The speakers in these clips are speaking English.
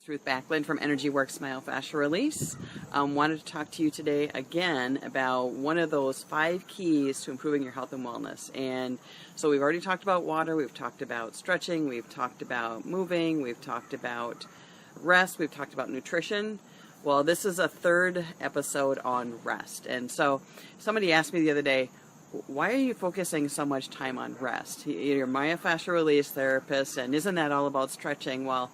Ruth Backlund from Energy Works Myofascial Release. Wanted to talk to you today again about one of those 5 keys to improving your health and wellness. And so we've already talked about water, we've talked about stretching, we've talked about moving, we've talked about rest, we've talked about nutrition. Well, this is a 3rd episode on rest. And so somebody asked me the other day, why are you focusing so much time on rest? You're a myofascial release therapist, and isn't that all about stretching? Well,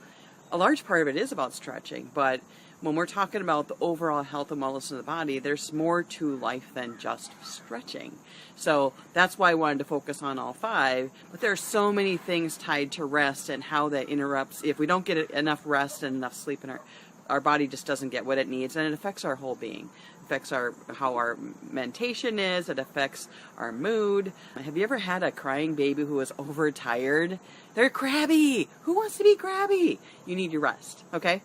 a large part of it is about stretching, but when we're talking about the overall health and wellness of the body, there's more to life than just stretching. So that's why I wanted to focus on all 5, but there are so many things tied to rest and how that interrupts. If we don't get enough rest and enough sleep, our body just doesn't get what it needs, and it affects our whole being. It affects how our mentation is, it affects our mood. Have you ever had a crying baby who is overtired? They're crabby. Who wants to be crabby? You need your rest, okay?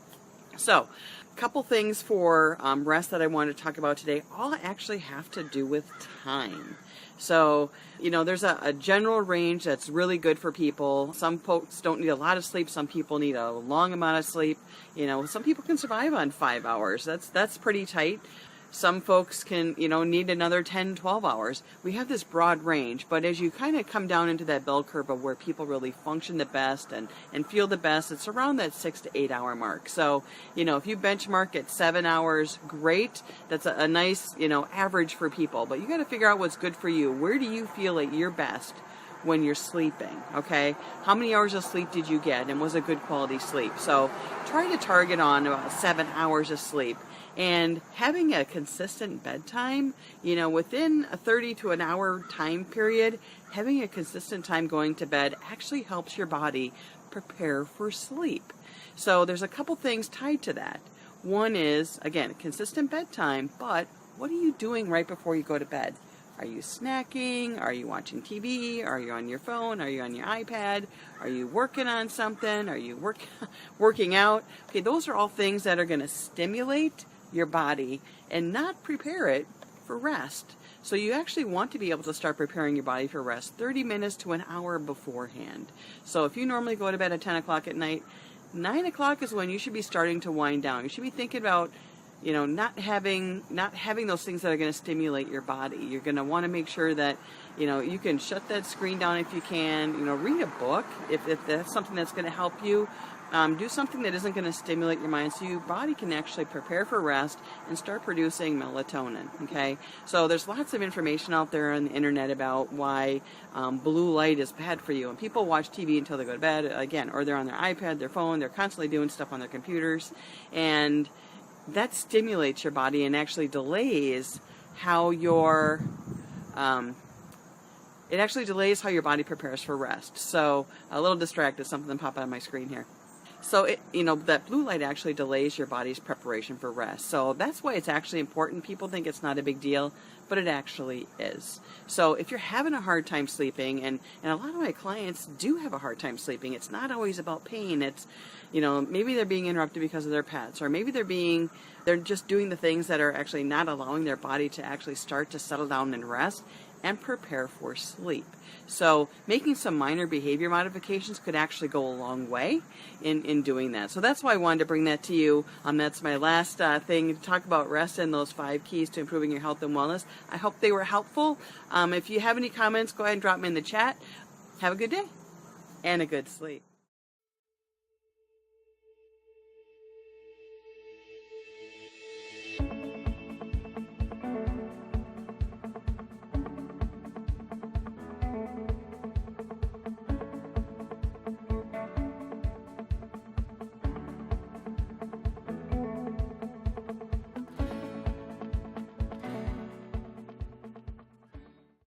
So, a couple things for rest that I want to talk about today all actually have to do with time. So, there's a general range that's really good for people. Some folks don't need a lot of sleep. Some people need a long amount of sleep. Some people can survive on 5 hours. That's pretty tight. Some folks can, need another 10, 12 hours. We have this broad range, but as you kind of come down into that bell curve of where people really function the best and feel the best, it's around that 6 to 8 hour mark. So, if you benchmark at 7 hours, great. That's a nice, average for people, but you got to figure out what's good for you. Where do you feel at your best when you're sleeping, okay? How many hours of sleep did you get, and was it good quality sleep? So try to target on about 7 hours of sleep. And having a consistent bedtime, within a 30 to an hour time period, having a consistent time going to bed actually helps your body prepare for sleep. So there's a couple things tied to that. One is, again, consistent bedtime, but what are you doing right before you go to bed? Are you snacking? Are you watching TV? Are you on your phone? Are you on your iPad? Are you working on something? Are you working out? Okay, those are all things that are going to stimulate your body and not prepare it for rest. So you actually want to be able to start preparing your body for rest 30 minutes to an hour beforehand. So if you normally go to bed at 10 o'clock at night, 9 o'clock is when you should be starting to wind down. You should be thinking about not having those things that are going to stimulate your body. You're going to want to make sure that, you can shut that screen down if you can, read a book if that's something that's going to help you. Do something that isn't going to stimulate your mind so your body can actually prepare for rest and start producing melatonin, okay? So there's lots of information out there on the internet about why blue light is bad for you. And people watch TV until they go to bed, again, or they're on their iPad, their phone, they're constantly doing stuff on their computers. And that stimulates your body and actually delays how your body prepares for rest. So a little distracted, something popped on my screen here. So that blue light actually delays your body's preparation for rest. So that's why it's actually important. People think it's not a big deal, but it actually is. So if you're having a hard time sleeping, and a lot of my clients do have a hard time sleeping, it's not always about pain. It's, maybe they're being interrupted because of their pets, or maybe they're just doing the things that are actually not allowing their body to actually start to settle down and rest and prepare for sleep. So making some minor behavior modifications could actually go a long way in doing that. So that's why I wanted to bring that to you. That's my last thing to talk about rest and those 5 keys to improving your health and wellness. I hope they were helpful. If you have any comments, go ahead and drop them in the chat. Have a good day and a good sleep.